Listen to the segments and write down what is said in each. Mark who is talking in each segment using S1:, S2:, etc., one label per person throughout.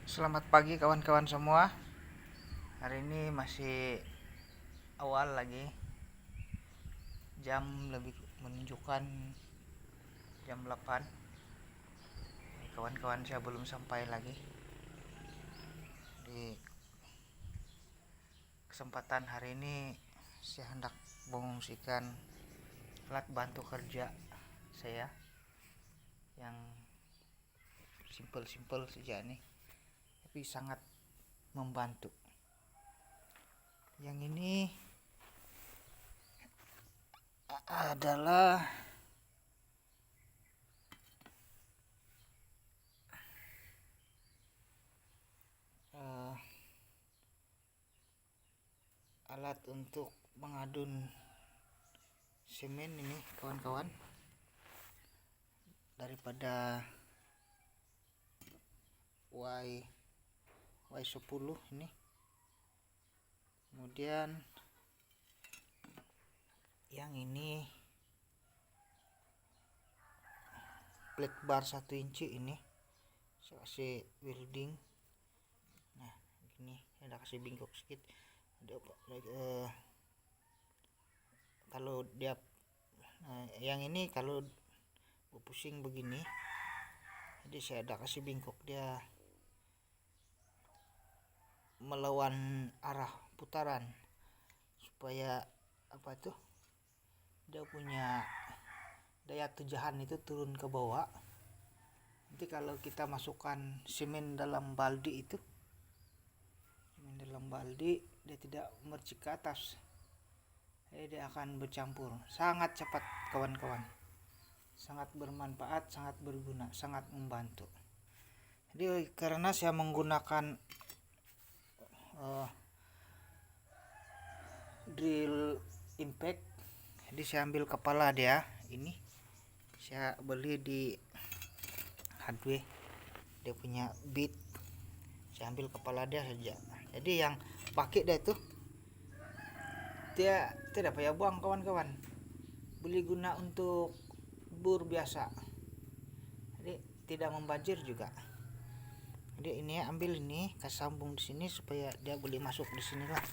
S1: Selamat pagi kawan-kawan semua. Hari ini masih awal lagi. Jam lebih menunjukkan jam 8. Kawan-kawan saya belum sampai lagi. Di kesempatan hari ini saya hendak mengungsikan alat bantu kerja saya yang simpel-simpel saja nih, tapi sangat membantu. Yang ini adalah alat untuk mengadun semen ini kawan-kawan, daripada Y10 ini. Kemudian yang ini plate bar 1 inci ini saya kasih welding. Nah ini ada kasih bingkok sedikit. Kalau dia yang ini kalau pusing begini, jadi saya ada kasih bingkok, dia melawan arah putaran supaya dia punya daya tejahan itu turun ke bawah. Nanti kalau kita masukkan semen dalam baldi dia tidak mercik ke atas, dia akan bercampur. Sangat cepat kawan-kawan, sangat bermanfaat, sangat berguna, sangat membantu. Jadi karena saya menggunakan drill impact, jadi saya ambil kepala dia. Ini saya beli di hardware, dia punya bit, saya ambil kepala dia saja. Jadi yang pakai dia itu dia tidak payah buang kawan-kawan, beli guna untuk bur biasa, jadi tidak membajir juga. Jadi ini ambil ini, kasih sambung di sini supaya dia boleh masuk di sini lah.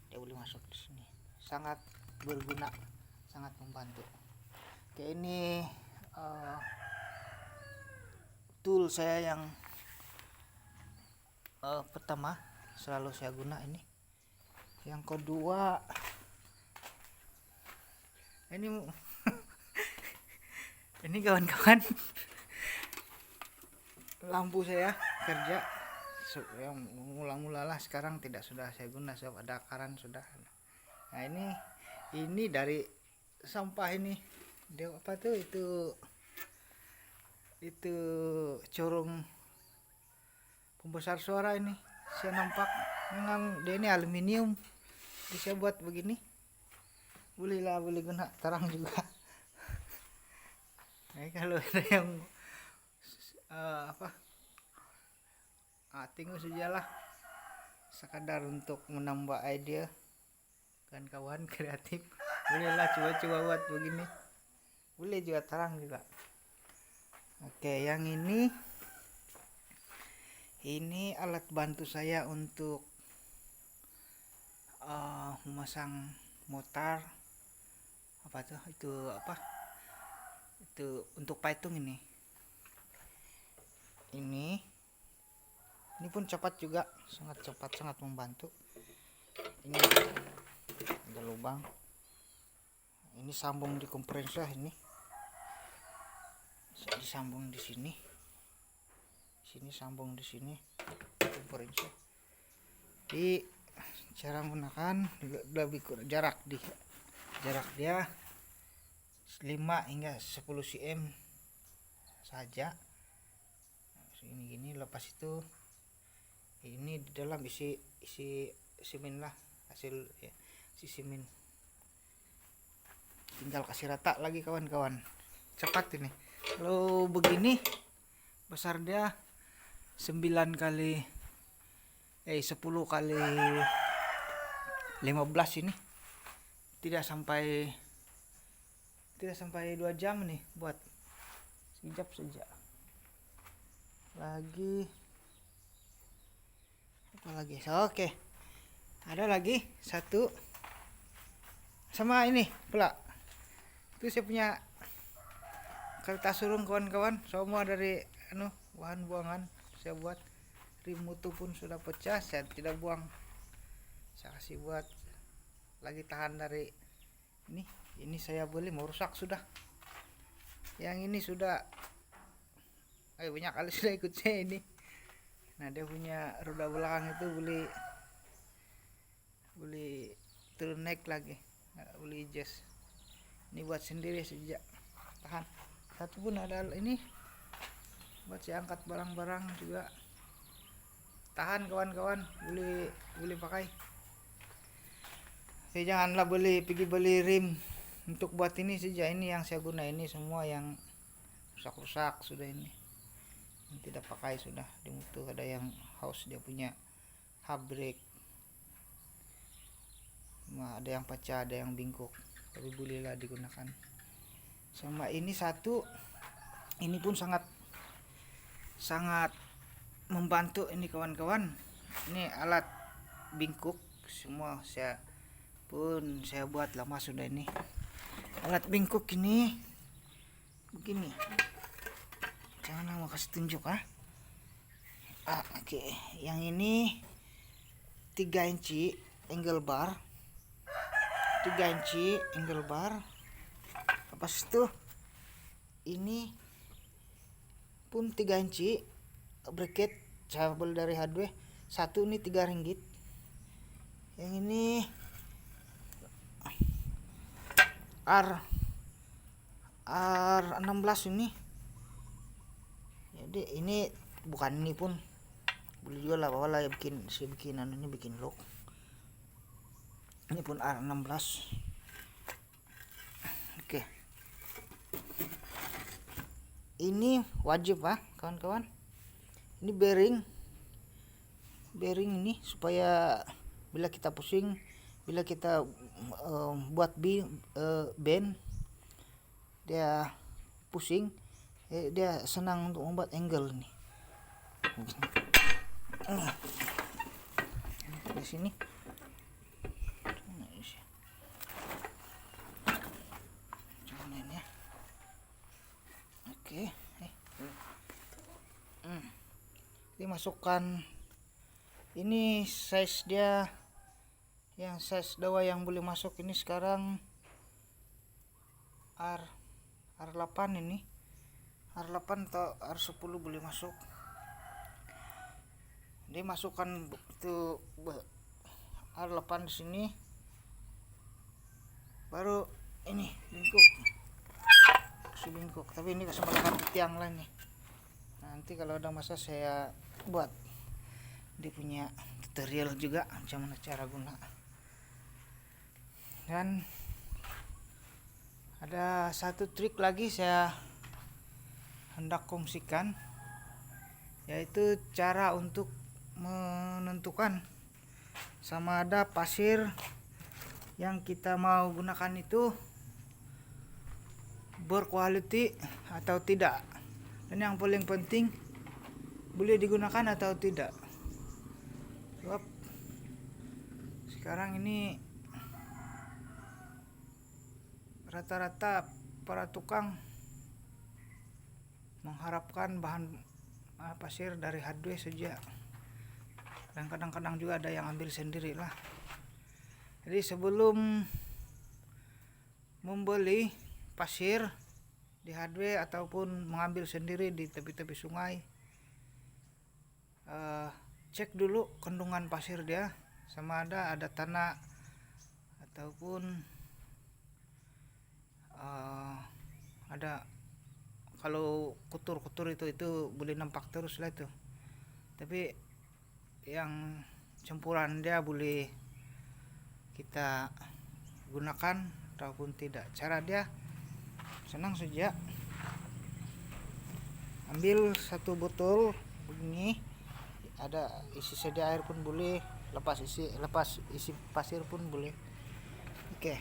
S1: Dia boleh masuk di sini. Sangat berguna, sangat membantu. Oke, ini tool saya yang pertama selalu saya guna ini. Yang kedua ini ini kawan-kawan lampu saya kerja yang mula-mula lah, sekarang tidak, sudah saya guna sebab ada akaran sudah. Nah ini dari sampah ini, dia apa tuh, itu corong pembesar suara ini saya nampak. Memang dia ini aluminium, jadi saya buat begini, boleh guna terang juga. Nah, kalau ada yang tengok sajalah, sekadar untuk menambah ide kan kawan kreatif, bolehlah coba-coba buat begini, boleh juga terang juga. Oke, yang ini alat bantu saya untuk memasang motor itu untuk paitung. Ini pun cepat juga, sangat cepat, sangat membantu. Ini ada lubang, ini sambung di kompresor, ini disambung di sini, sambung di sini kompresor. Di cara menggunakan lebih jarak dia 5 hingga 10 cm saja. Ini gini, lepas itu ini di dalam isi semen lah, hasil ya, isi semen, tinggal kasih rata lagi kawan-kawan. Cepat ini. Kalau begini besar dia 10 kali 15 ini, tidak sampai 2 jam nih buat, sekejap saja. Lagi Apa lagi? Oke, ada lagi satu sama ini pula. Itu saya punya kertas surung kawan-kawan, semua dari bahan buangan saya buat. Rim mutu pun sudah pecah, saya tidak buang, saya kasih buat lagi tahan dari ini saya beli mau rusak sudah. Yang ini sudah banyak kali sudah ikut saya ini. Nah, dia punya roda belakang itu beli turun naik lagi, beli jazz. Ini buat sendiri sejak tahan. Satu pun ada ini buat saya angkat barang-barang juga tahan kawan-kawan, boleh pakai. Jadi janganlah pergi beli rim untuk buat ini saja. Ini yang saya guna, ini semua yang rusak-rusak sudah, ini yang tidak pakai sudah di mutu. Ada yang house dia punya hub brake, ada yang pecah, ada yang bingkuk, tapi bolehlah digunakan. Sama ini satu, ini pun sangat membantu ini kawan-kawan. Ini alat bingkuk semua saya buat lama sudah. Ini alat bingkuk ini begini, jangan mau kasih tunjuk oke. Yang ini 3 inci angle bar, 3 inci angle bar. Apa itu? Ini pun 3 inci bracket, saya beli dari hardware. Satu ini 3 ringgit. Yang ini R16 ini. Jadi ini bukan, ini pun boleh jual lah, bawalah ya, bikin ini bikin lock. Ini pun R16. Oke. Ini wajib kawan-kawan. Ini bearing ini supaya bila kita pusing, bila kita buat bend, dia pusing, dia senang untuk membuat angle ini. Di sini. Oke. Dimasukkan ini size dia, yang size dawa yang boleh masuk ini sekarang R8 ini, R8 atau R10 boleh masuk. Dimasukkan itu R8 di sini, baru ini bingkuk, tapi ini sama dengan tiang lain nih. Nanti kalau ada masa saya buat dia punya tutorial juga macam mana cara guna. Dan ada satu trik lagi saya hendak kongsikan, yaitu cara untuk menentukan sama ada pasir yang kita mau gunakan itu berkualiti atau tidak, dan yang paling penting boleh digunakan atau tidak. Sebab sekarang ini rata-rata para tukang mengharapkan bahan pasir dari hardware saja, dan kadang-kadang juga ada yang ambil sendiri lah. Jadi sebelum membeli pasir di hardware ataupun mengambil sendiri di tepi-tepi sungai, cek dulu kandungan pasir dia, sama ada tanah ataupun ada, kalau kutur-kutur itu boleh nampak terus lah itu. Tapi yang campuran dia boleh kita gunakan ataupun tidak. Cara dia senang saja. Ambil satu botol begini, ada isi sedia air pun boleh, lepas isi pasir pun boleh. Oke.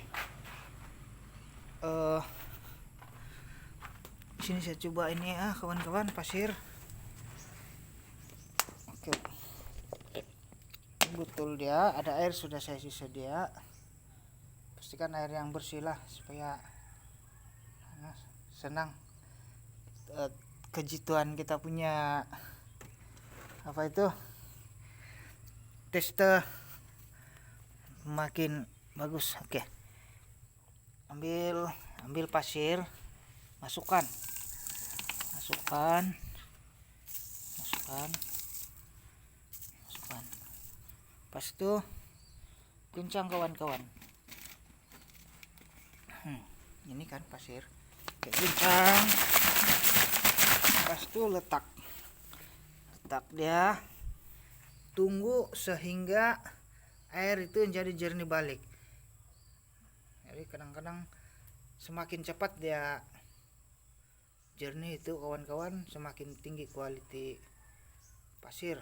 S1: Sini saya coba ini kawan-kawan pasir. Oke. betul dia, ada air sudah saya sedia. Pastikan air yang bersih lah supaya senang kejituan kita punya apa itu tester makin bagus. Oke, ambil pasir, masukkan masukkan pas itu guncang kawan-kawan. Ini kan pasir, kayak guncang, pas itu letak dia, tunggu sehingga air itu menjadi jernih balik. Jadi kadang-kadang semakin cepat dia jernih itu kawan-kawan, semakin tinggi kualiti pasir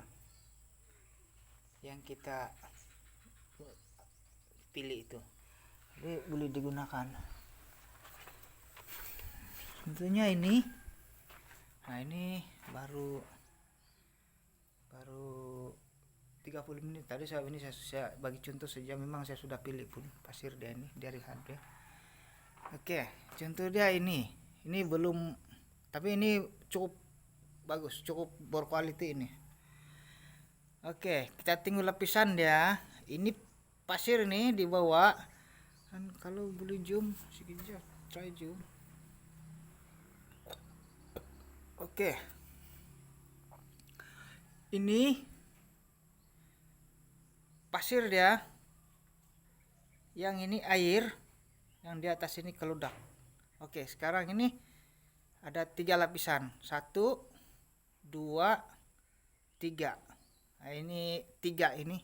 S1: yang kita pilih itu. Jadi boleh digunakan. Tentunya ini, nah ini baru 30 menit tadi saya bagi contoh saja, memang saya sudah pilih pun pasir dia ini dari harga. Oke, contoh dia ini belum, tapi ini cukup bagus, cukup berkualiti ini. Oke, kita tinggal lapisan dia. Ini pasir ini dibawa, kan kalau boleh zoom sedikit, try zoom. Oke, ini pasir dia, yang ini air, yang di atas ini keludak. Oke, sekarang ini ada 3 lapisan, 1, 2, 3. Nah ini 3 ini,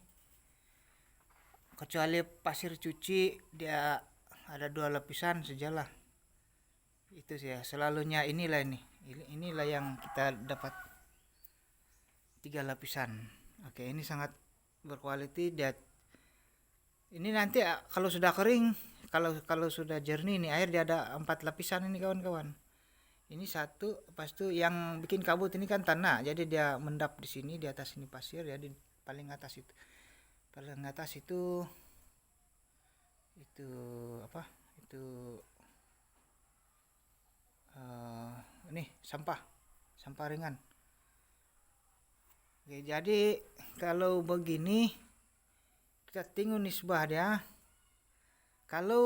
S1: kecuali pasir cuci dia ada 2 lapisan sajalah. Itu sih ya, selalunya inilah yang kita dapat 3 lapisan. Oke, ini sangat berkualiti dia. Ini nanti kalau sudah kering, kalau sudah jernih ini air, dia ada 4 lapisan ini kawan-kawan. Ini 1, pas itu yang bikin kabut ini kan tanah, jadi dia mendap di sini, di atas ini pasir, jadi paling atas itu apa itu ini sampah ringan. Oke, jadi kalau begini kita tengok nisbah dia. Kalau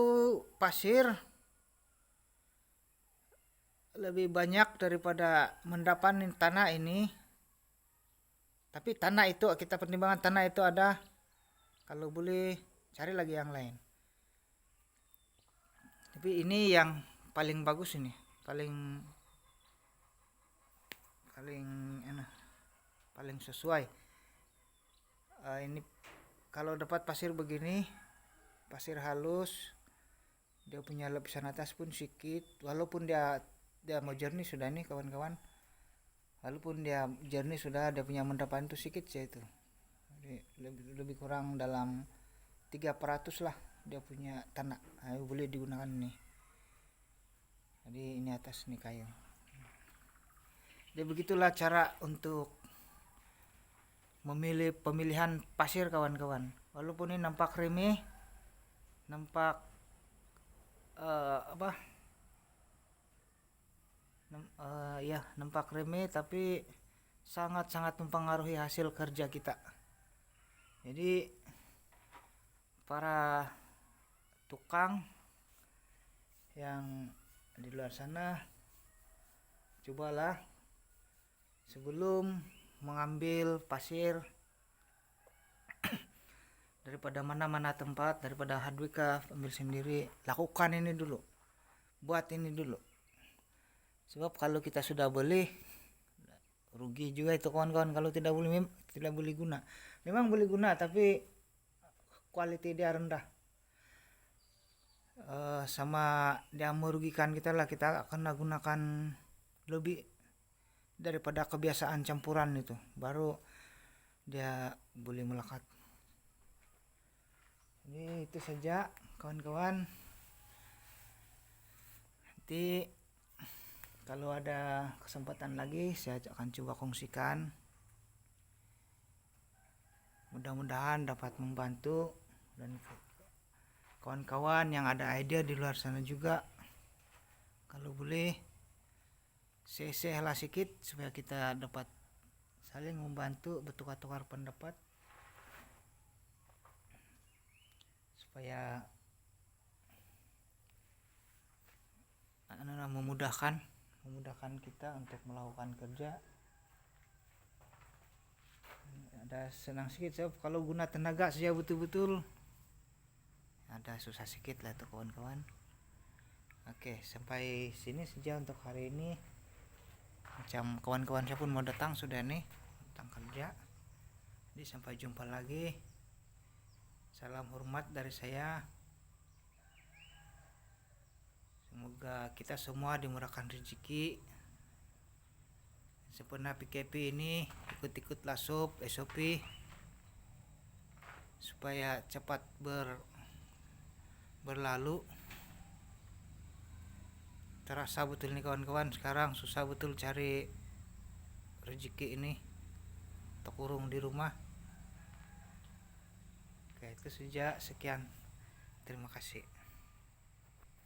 S1: pasir lebih banyak daripada mendapan tanah ini, tapi tanah itu kita pertimbangkan, tanah itu ada, kalau boleh cari lagi yang lain. Tapi ini yang paling bagus, ini paling enak, paling sesuai. Ini kalau dapat pasir begini, pasir halus, dia punya lapisan atas pun sedikit, walaupun dia mau jernih sudah nih kawan-kawan, walaupun dia jernih sudah, dia punya mendapan itu sedikit ya itu. Jadi lebih kurang dalam 3% lah dia punya tanah. Boleh digunakan nih. Jadi ini atas nih kayu. Jadi begitulah cara untuk memilih pemilihan pasir kawan-kawan. Walaupun ini nampak remeh, nampak nampak remeh, tapi sangat-sangat mempengaruhi hasil kerja kita. Jadi para tukang yang di luar sana, cobalah sebelum mengambil pasir daripada mana-mana tempat, daripada hardware ambil sendiri, lakukan ini dulu, buat ini dulu. Sebab kalau kita sudah beli, rugi juga itu kawan-kawan kalau tidak boleh guna. Memang boleh guna, tapi kualitas dia rendah. Sama dia merugikan kita lah, kita akan gunakan lebih daripada kebiasaan campuran itu, baru dia boleh melekat. Ini itu saja kawan-kawan. Nanti kalau ada kesempatan lagi saya akan coba kongsikan. mudah-mudahan dapat membantu, dan kawan-kawan yang ada ide di luar sana juga kalau boleh share lah sedikit supaya kita dapat saling membantu, bertukar-tukar pendapat supaya memudahkan kita untuk melakukan kerja. Ada senang sedikit sebab kalau guna tenaga saja betul-betul ada susah sedikit lah tuh kawan-kawan. Oke, sampai sini saja untuk hari ini. Macam kawan-kawan saya pun mau datang sudah nih tentang kerja. Jadi sampai jumpa lagi. Salam hormat dari saya. Semoga kita semua dimurahkan rezeki. Sempurna PKP ini ikut-ikutlah SOP supaya cepat berlalu. Terasa betul nih kawan-kawan, sekarang susah betul cari rezeki ini untuk kurung di rumah. Oke, itu saja, sekian, terima kasih.